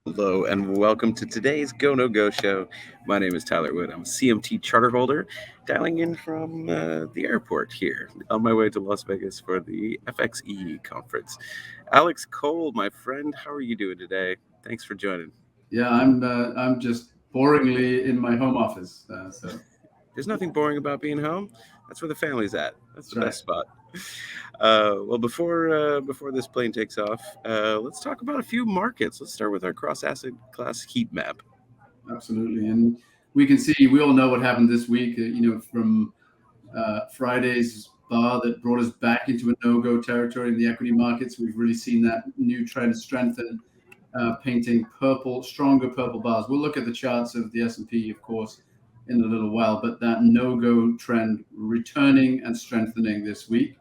Hello and welcome to today's GoNoGo show. My name is Tyler Wood. I'm a CMT charter holder, dialing in from the airport here on my way to Las Vegas for the FXE conference. Alex Cole, my friend, how are you doing today? Thanks for joining. Yeah, I'm just boringly in my home office. So there's nothing boring about being home. That's where the family's at. That's the best spot. Well, before this plane takes off, let's talk about a few markets. Let's start with our cross-asset class heat map. Absolutely, and we all know what happened this week. From Friday's bar that brought us back into a no-go territory in the equity markets. We've really seen that new trend strengthen, painting stronger purple bars. We'll look at the charts of the S&P, of course, in a little while, but that no-go trend returning and strengthening this week.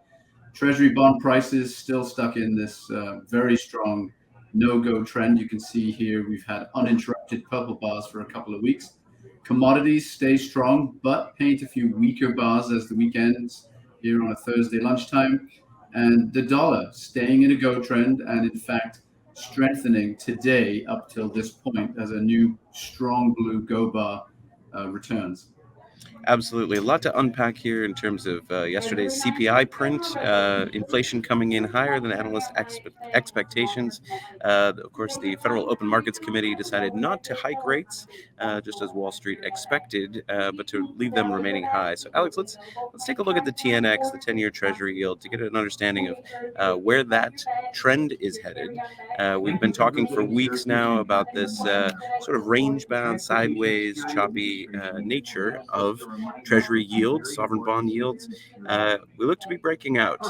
Treasury bond prices still stuck in this very strong no-go trend. You can see here we've had uninterrupted purple bars for a couple of weeks. Commodities stay strong, but paint a few weaker bars as the week ends here on a Thursday lunchtime. And the dollar staying in a go trend and, in fact, strengthening today up till this point as a new strong blue go bar returns. Absolutely. A lot to unpack here in terms of yesterday's CPI print, inflation coming in higher than analyst expectations. Of course, the Federal Open Markets Committee decided not to hike rates, just as Wall Street expected, but to leave them remaining high. So, Alex, let's take a look at the TNX, the 10-year Treasury yield, to get an understanding of where that trend is headed. We've been talking for weeks now about this sort of range-bound, sideways, choppy nature of Treasury yields, sovereign bond yields. We look to be breaking out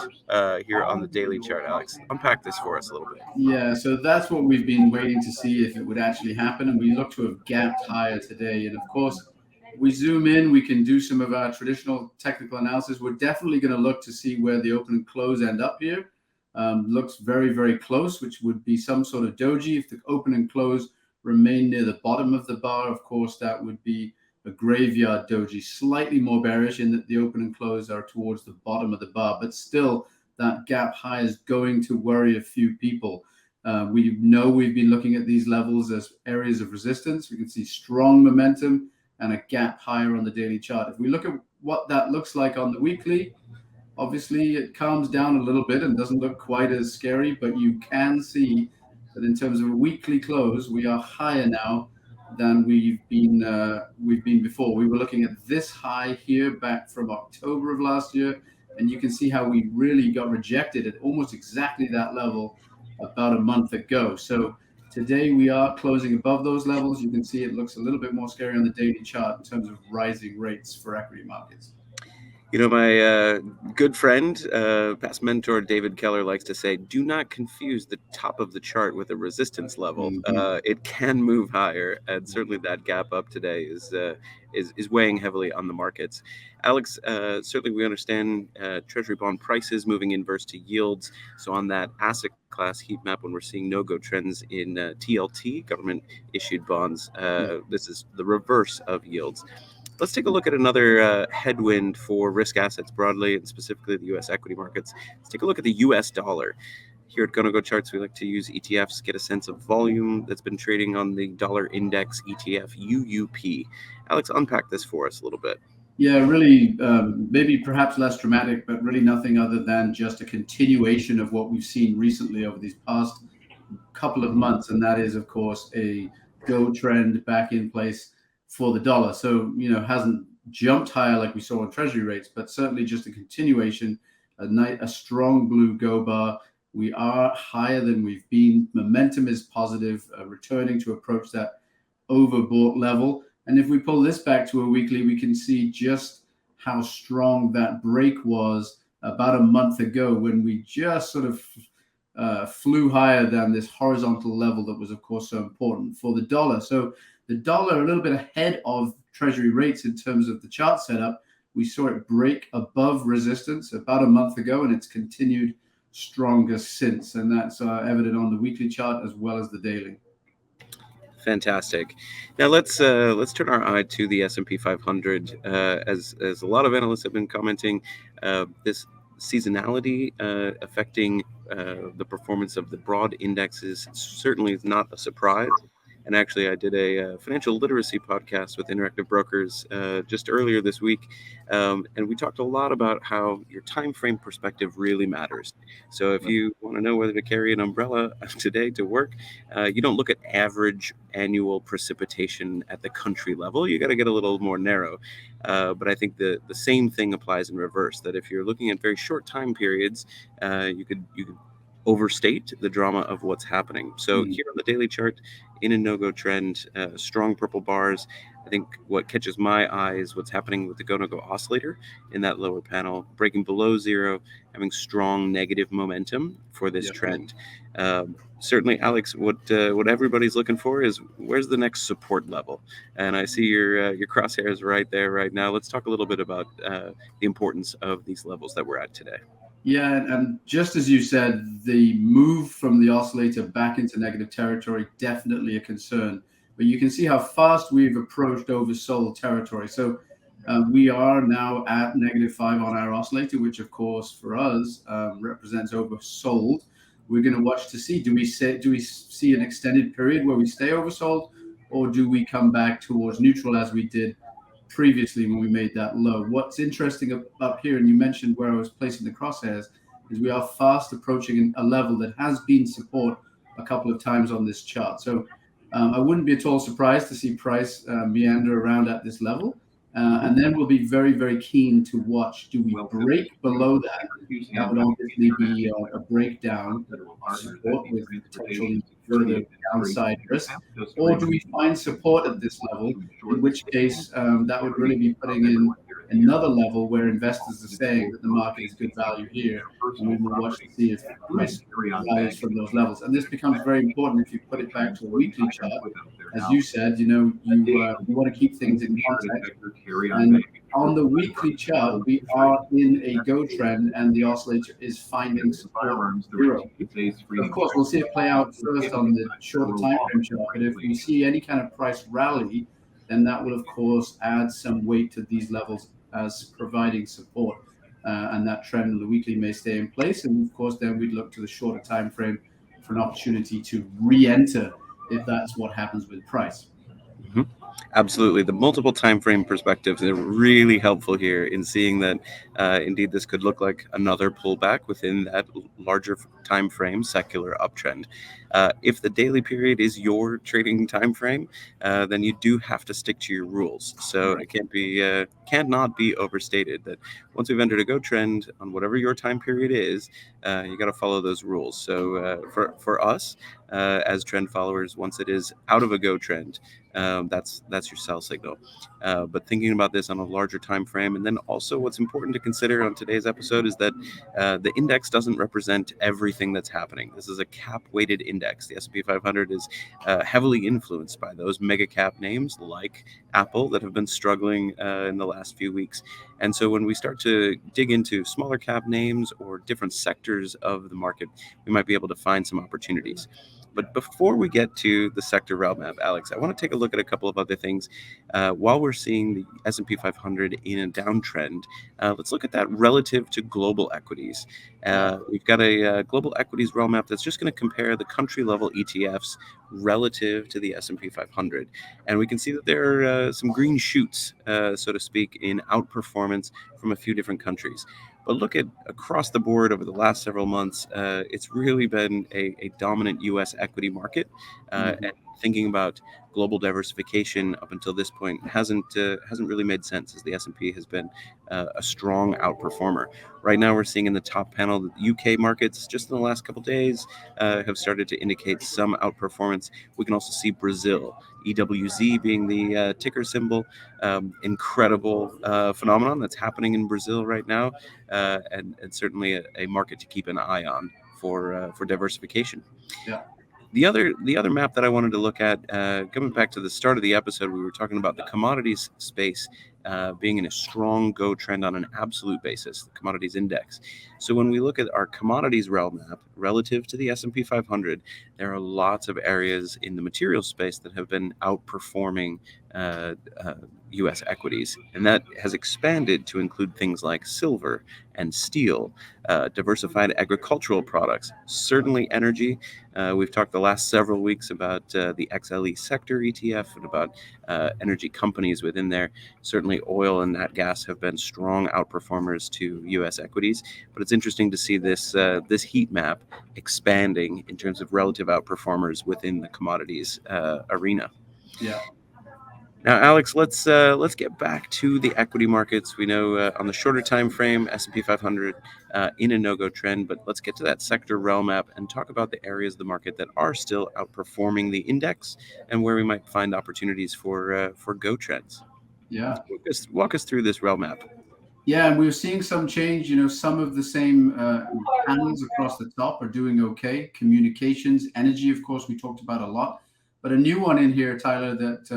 here on the daily chart. Alex, unpack this for us a little bit. Yeah, so that's what we've been waiting to see if it would actually happen, and we look to have gapped higher today. And of course, we zoom in, we can do some of our traditional technical analysis. We're definitely going to look to see where the open and close end up here. Looks very, very close, which would be some sort of doji. If the open and close remain near the bottom of the bar, of course, that would be a graveyard doji, slightly more bearish in that the open and close are towards the bottom of the bar, but still that gap high is going to worry a few people. We know we've been looking at these levels as areas of resistance. We can see strong momentum and a gap higher on the daily chart. If we look at what that looks like on the weekly, obviously it calms down a little bit and doesn't look quite as scary, but you can see that in terms of a weekly close, we are higher now than we've been before. We were looking at this high here back from October of last year, and you can see how we really got rejected at almost exactly that level about a month ago. So today we are closing above those levels. You can see it looks a little bit more scary on the daily chart in terms of rising rates for equity markets. You know, my good friend, past mentor David Keller likes to say, do not confuse the top of the chart with a resistance level. Mm-hmm. It can move higher, and certainly that gap up today is weighing heavily on the markets. Alex, certainly we understand Treasury bond prices moving inverse to yields. So on that asset class heat map, when we're seeing no-go trends in TLT, government-issued bonds, this is the reverse of yields. Let's take a look at another headwind for risk assets broadly, and specifically the U.S. equity markets. Let's take a look at the U.S. dollar. Here at GoNoGo Charts, we like to use ETFs, get a sense of volume that's been trading on the dollar index ETF, UUP. Alex, unpack this for us a little bit. Yeah, really, maybe perhaps less dramatic, but really nothing other than just a continuation of what we've seen recently over these past couple of months, and that is, of course, a go trend back in place for the dollar. So, hasn't jumped higher like we saw on Treasury rates, but certainly just a continuation, a strong blue go bar. We are higher than we've been. Momentum is positive, returning to approach that overbought level. And if we pull this back to a weekly, we can see just how strong that break was about a month ago when we just sort of flew higher than this horizontal level that was, of course, so important for the dollar. So the dollar a little bit ahead of Treasury rates in terms of the chart setup. We saw it break above resistance about a month ago, and it's continued stronger since. And that's evident on the weekly chart as well as the daily. Fantastic. Now let's turn our eye to the S&P 500. As a lot of analysts have been commenting, this seasonality affecting the performance of the broad indexes certainly is not a surprise. And actually, I did a financial literacy podcast with Interactive Brokers just earlier this week, and we talked a lot about how your time frame perspective really matters. So if you want to know whether to carry an umbrella today to work, you don't look at average annual precipitation at the country level. You got to get a little more narrow. But I think the same thing applies in reverse. That if you're looking at very short time periods, you could overstate the drama of what's happening. So here on the daily chart, in a no-go trend, strong purple bars. I think what catches my eye is what's happening with the GoNoGo oscillator in that lower panel, breaking below zero, having strong negative momentum for this trend. Certainly, Alex, what everybody's looking for is where's the next support level, and I see your crosshairs right there right now. Let's talk a little bit about the importance of these levels that we're at today. Yeah, and just as you said, the move from the oscillator back into negative territory, definitely a concern. But you can see how fast we've approached oversold territory. So we are now at -5 on our oscillator, which of course for us represents oversold. We're going to watch to see, do we see an extended period where we stay oversold, or do we come back towards neutral as we did previously when we made that low? What's interesting up here, and you mentioned where I was placing the crosshairs, is we are fast approaching a level that has been support a couple of times on this chart. So I wouldn't be at all surprised to see price meander around at this level. And then we'll be very, very keen to watch. Do we break below that? That would obviously be a breakdown support with potentially further downside risk. Or do we find support at this level? In which case, that would really be putting in another level where investors are saying that the market is good value here, and we will watch to see if price rallies from those levels. And this becomes very important if you put it back to a weekly chart. As you said, you want to keep things in context. And on the weekly chart, we are in a go trend, and the oscillator is finding support around zero. Of course, we'll see it play out first on the shorter time frame chart. But if we see any kind of price rally, then that will, of course, add some weight to these levels as providing support. And that trend on the weekly may stay in place. And of course, then we'd look to the shorter time frame for an opportunity to re-enter if that's what happens with price. Mm-hmm. Absolutely. The multiple time frame perspectives are really helpful here in seeing that indeed this could look like another pullback within that larger time frame secular uptrend. If the daily period is your trading time frame, then you do have to stick to your rules. So it cannot be overstated that once we've entered a go trend on whatever your time period is, you got to follow those rules. So for us as trend followers, once it is out of a go trend, that's your sell signal. But thinking about this on a larger time frame, and then also what's important to consider on today's episode is that the index doesn't represent everything that's happening. This is a cap-weighted index. The S&P 500 is heavily influenced by those mega cap names like Apple that have been struggling in the last few weeks. And so when we start to dig into smaller cap names or different sectors of the market, we might be able to find some opportunities. But before we get to the sector roadmap, Alex, I want to take a look at a couple of other things. While we're seeing the S&P 500 in a downtrend, let's look at that relative to global equities. We've got a global equities roadmap that's just going to compare the country-level ETFs relative to the S&P 500. And we can see that there are some green shoots, so to speak, in outperformance from a few different countries. But look at across the board over the last several months, it's really been a dominant U.S. equity market. And thinking about global diversification up until this point hasn't really made sense, as the S&P has been a strong outperformer. Right now, we're seeing in the top panel that the UK markets just in the last couple of days have started to indicate some outperformance. We can also see Brazil, EWZ being the ticker symbol. Incredible phenomenon that's happening in Brazil right now, and certainly a market to keep an eye on for diversification. Yeah. The other map that I wanted to look at, coming back to the start of the episode, we were talking about the commodities space being in a strong go trend on an absolute basis, the commodities index. So when we look at our commodities rel map relative to the S&P 500, there are lots of areas in the materials space that have been outperforming U.S. equities, and that has expanded to include things like silver and steel, diversified agricultural products, certainly energy. We've talked the last several weeks about the XLE sector ETF and about energy companies within there. Certainly oil and nat gas have been strong outperformers to U.S. equities, but it's interesting to see this heat map expanding in terms of relative outperformers within the commodities arena. Yeah. Now, Alex, let's get back to the equity markets. We know on the shorter time frame, S&P 500 in a no-go trend, but let's get to that sector rel map and talk about the areas of the market that are still outperforming the index and where we might find opportunities for go trends. Yeah. Walk us through this rel map. Yeah, and we're seeing some change. Some of the same panels across the top are doing okay. Communications, energy, of course, we talked about a lot, but a new one in here, Tyler, that's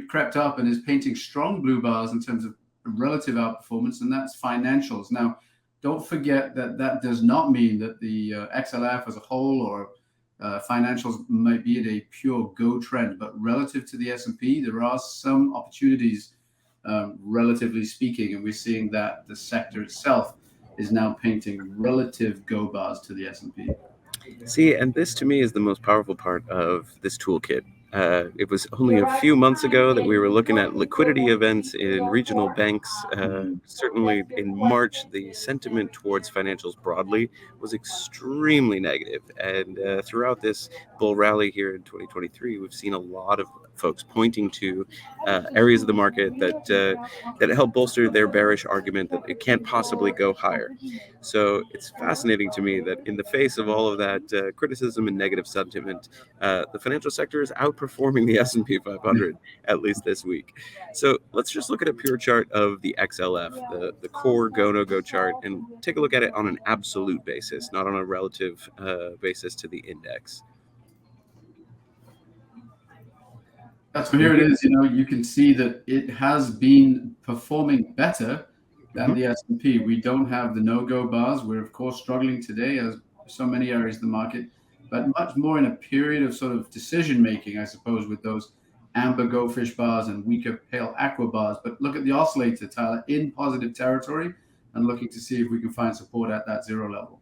crept up and is painting strong blue bars in terms of relative outperformance, and that's financials. Now, don't forget that does not mean that the XLF as a whole or financials might be at a pure go trend, but relative to the S&P, there are some opportunities, relatively speaking, and we're seeing that the sector itself is now painting relative go bars to the S&P. See, and this to me is the most powerful part of this toolkit. It was only a few months ago that we were looking at liquidity events in regional banks. Certainly in March, the sentiment towards financials broadly was extremely negative. And throughout this bull rally here in 2023, we've seen a lot of folks pointing to areas of the market that help bolster their bearish argument that it can't possibly go higher. So it's fascinating to me that in the face of all of that criticism and negative sentiment, the financial sector is outperforming the S&P 500, at least this week. So let's just look at a pure chart of the XLF, the core GoNoGo chart, and take a look at it on an absolute basis, not on a relative basis to the index. So here it is. You can see that it has been performing better than the S&P. We don't have the no-go bars. We're, of course, struggling today, as so many areas of the market, but much more in a period of sort of decision-making, I suppose, with those amber goldfish bars and weaker pale aqua bars. But look at the oscillator, Tyler, in positive territory and looking to see if we can find support at that zero level.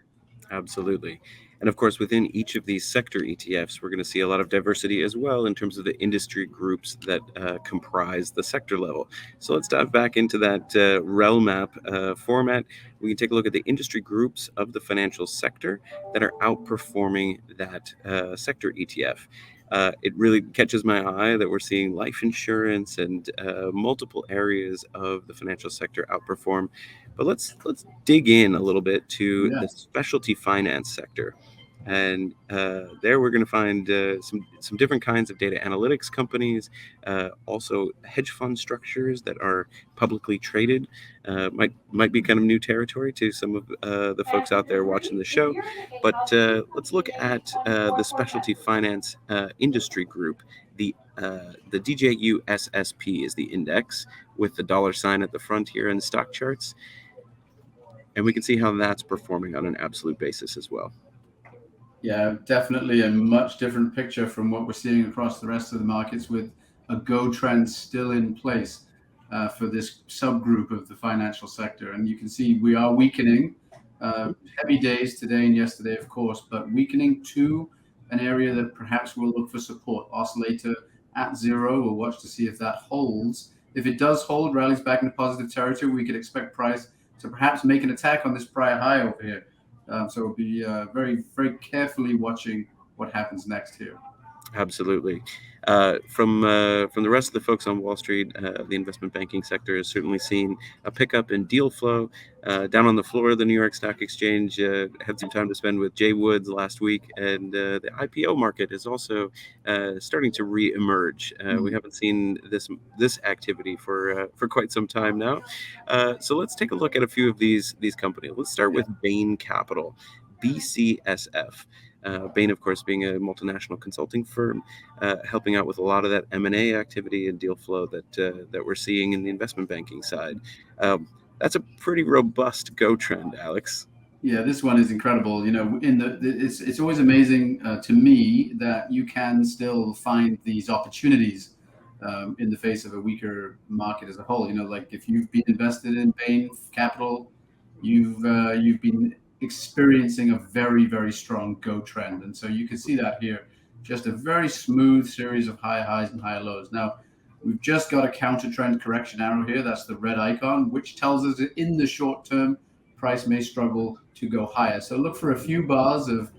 Absolutely. And of course, within each of these sector ETFs, we're going to see a lot of diversity as well in terms of the industry groups that comprise the sector level. So let's dive back into that rel map format. We can take a look at the industry groups of the financial sector that are outperforming that sector ETF. It really catches my eye that we're seeing life insurance and multiple areas of the financial sector outperform. But let's dig in a little bit to the specialty finance sector. And there we're going to find some different kinds of data analytics companies, also hedge fund structures that are publicly traded. Might be kind of new territory to some of the folks out there watching the show. But let's look at the specialty finance industry group. The DJUSSP is the index with the dollar sign at the front here in StockCharts. And we can see how that's performing on an absolute basis as well. Yeah, definitely a much different picture from what we're seeing across the rest of the markets, with a go trend still in place for this subgroup of the financial sector. And you can see we are weakening. Heavy days today and yesterday, of course, but weakening to an area that perhaps we'll look for support. Oscillator at zero. We'll watch to see if that holds. If it does hold, rallies back into positive territory, we could expect price to perhaps make an attack on this prior high over here. So we'll be very, very carefully watching what happens next here. Absolutely. From the rest of the folks on Wall Street, the investment banking sector has certainly seen a pickup in deal flow. Down on the floor of the New York Stock Exchange, had some time to spend with Jay Woods last week, and the IPO market is also starting to re-emerge. We haven't seen this activity for quite some time now. So let's take a look at a few of these companies. Let's start with Bain Capital, BCSF. Bain, of course, being a multinational consulting firm, helping out with a lot of that M&A activity and deal flow that we're seeing in the investment banking side. That's a pretty robust go trend, Alex. Yeah, this one is incredible. It's always amazing to me that you can still find these opportunities in the face of a weaker market as a whole. Like if you've been invested in Bain Capital, you've been experiencing a very, very strong go trend, and so you can see that here, just a very smooth series of higher highs and higher lows. Now we've just got a counter trend correction arrow here. That's the red icon, which tells us that in the short term, price may struggle to go higher. So look for a few bars of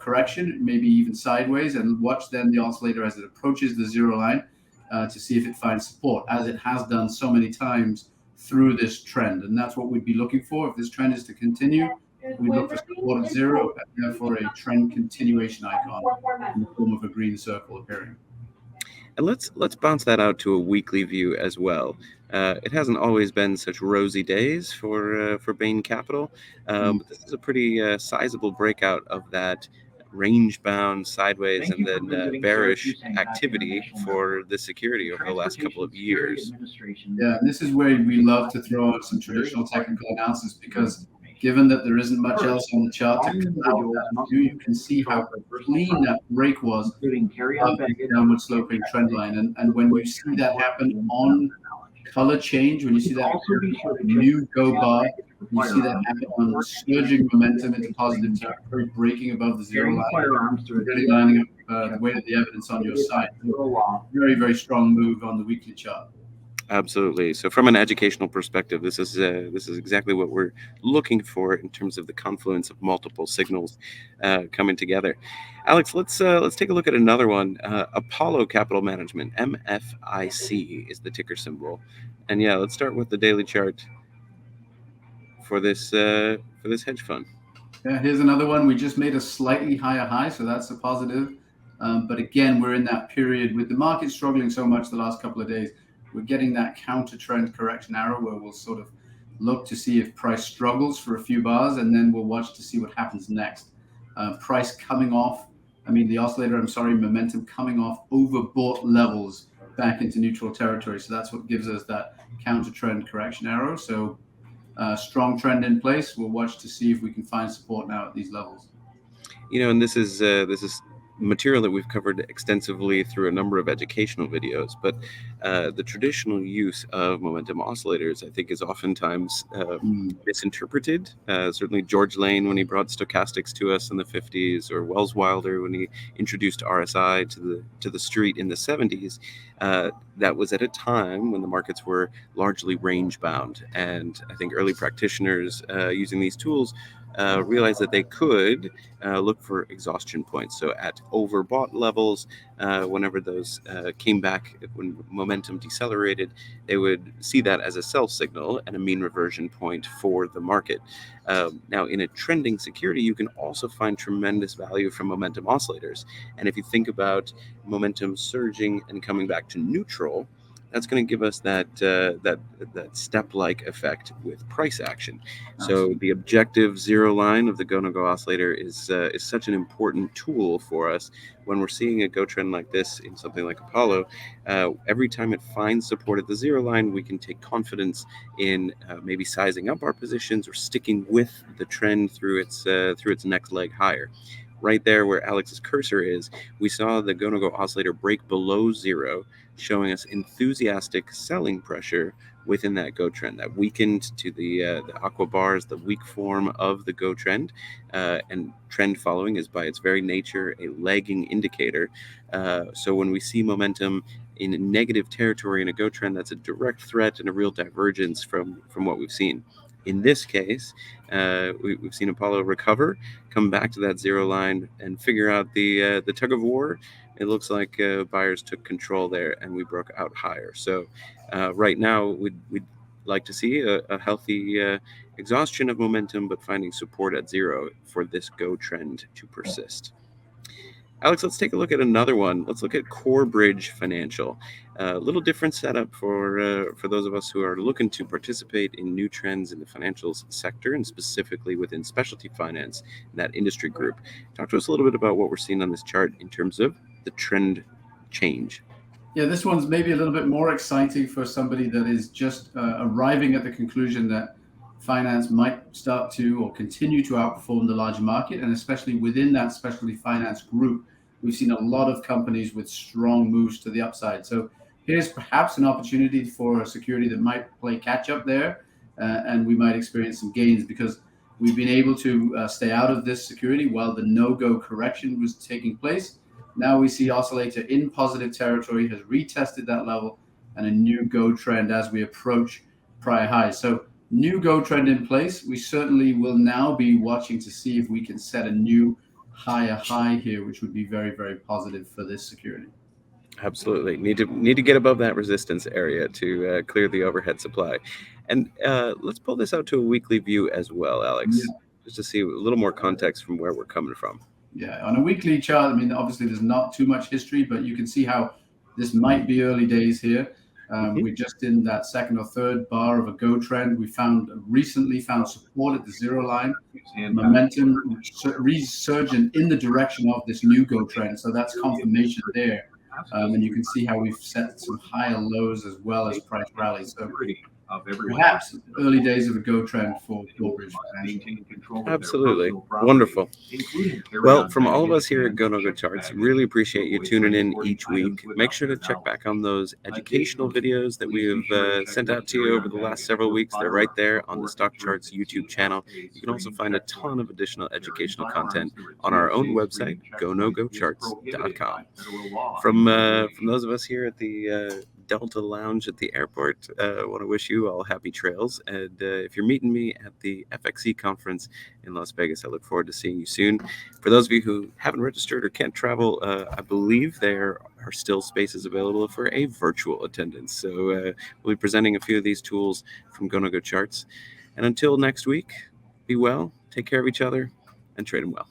correction, maybe even sideways, and watch then the oscillator as it approaches the zero line to see if it finds support, as it has done so many times through this trend. And that's what we'd be looking for. If this trend is to continue, we look for support at zero and therefore a trend continuation icon in the form of a green circle appearing. And let's bounce that out to a weekly view as well. It hasn't always been such rosy days for Bain Capital, but this is a pretty sizable breakout of that range-bound sideways and then bearish activity for the security over the last couple of years. Yeah, and this is where we love to throw out some traditional technical analysis, because given that there isn't much else on the chart to cloud that view, you can see how clean that break was up the downward sloping trend line. And when you see that happen on color change, when you see that new go bar, you see that happen on surging momentum into positive territory, breaking above the zero line, really lining up the weight of the evidence on your side. Very, very strong move on the weekly chart. Absolutely. So from an educational perspective, this is exactly what we're looking for in terms of the confluence of multiple signals coming together. Alex, let's take a look at another one. Apollo Capital Management, MFIC is the ticker symbol, and yeah, let's start with the daily chart for this hedge fund. Yeah, here's another one. We just made a slightly higher high, so that's a positive. But again, we're in that period with the market struggling so much the last couple of days. We're getting that counter trend correction arrow where we'll sort of look to see if price struggles for a few bars, and then we'll watch to see what happens next. Price coming off, momentum coming off overbought levels back into neutral territory. So that's what gives us that counter trend correction arrow. So strong trend in place. We'll watch to see if we can find support now at these levels. And this is material that we've covered extensively through a number of educational videos, but the traditional use of momentum oscillators, I think, is oftentimes misinterpreted. Certainly George Lane, when he brought stochastics to us in the 50s, or Wells Wilder when he introduced RSI to the street in the 70s, that was at a time when the markets were largely range bound, and I think early practitioners using these tools realized that they could look for exhaustion points. So at overbought levels, whenever those came back, when momentum decelerated, they would see that as a sell signal and a mean reversion point for the market. Now, in a trending security, you can also find tremendous value from momentum oscillators. And if you think about momentum surging and coming back to neutral, that's going to give us that step-like effect with price action. So the objective zero line of the GoNoGo oscillator is such an important tool for us when we're seeing a go trend like this in something like Apollo. Every time it finds support at the zero line, we can take confidence in maybe sizing up our positions or sticking with the trend through its next leg higher. Right there where Alex's cursor is, we saw the GoNoGo oscillator break below zero, showing us enthusiastic selling pressure within that go trend that weakened to the aqua bars, the weak form of the go trend. And trend following is by its very nature a lagging indicator. So when we see momentum in negative territory in a go trend, that's a direct threat and a real divergence from what we've seen. In this case, we've seen Apollo recover, come back to that zero line, and figure out the tug of war. It looks like buyers took control there, and we broke out higher. So right now, we'd like to see a healthy exhaustion of momentum, but finding support at zero for this go trend to persist. Alex, let's take a look at another one. Let's look at Corebridge Financial. A little different setup for those of us who are looking to participate in new trends in the financials sector, and specifically within specialty finance in that industry group. Talk to us a little bit about what we're seeing on this chart in terms of the trend change. Yeah, this one's maybe a little bit more exciting for somebody that is just arriving at the conclusion that finance might start to or continue to outperform the larger market. And especially within that specialty finance group, we've seen a lot of companies with strong moves to the upside. So here's perhaps an opportunity for a security that might play catch up there, and we might experience some gains because we've been able to stay out of this security while the no-go correction was taking place. Now we see oscillator in positive territory, has retested that level, and a new go trend as we approach prior highs. So new go trend in place. We certainly will now be watching to see if we can set a new higher high here, which would be very, very positive for this security. Absolutely. Need to get above that resistance area to clear the overhead supply. And let's pull this out to a weekly view as well, Alex, just to see a little more context from where we're coming from. Yeah, on a weekly chart, I mean, obviously there's not too much history, but you can see how this might be early days here. We're just in that second or third bar of a go trend. We recently found support at the zero line, momentum resurgent in the direction of this new go trend. So that's confirmation there. And you can see how we've set some higher lows as well as price rallies. So perhaps early days of a go trend for Corebridge. Absolutely. Wonderful. Well, from all of us here at GoNoGo Charts, really appreciate you tuning in each week. Make sure to check back on those educational videos that we have sent out to you over the last several weeks. They're right there on the StockCharts YouTube channel. You can also find a ton of additional educational content on our own website, GoNoGoCharts.com. From those of us here at the Delta Lounge at the airport, I want to wish you all happy trails. And if you're meeting me at the FXE conference in Las Vegas, I look forward to seeing you soon. For those of you who haven't registered or can't travel, I believe there are still spaces available for a virtual attendance. So we'll be presenting a few of these tools from GoNoGo Charts. And until next week, be well, take care of each other, and trade them well.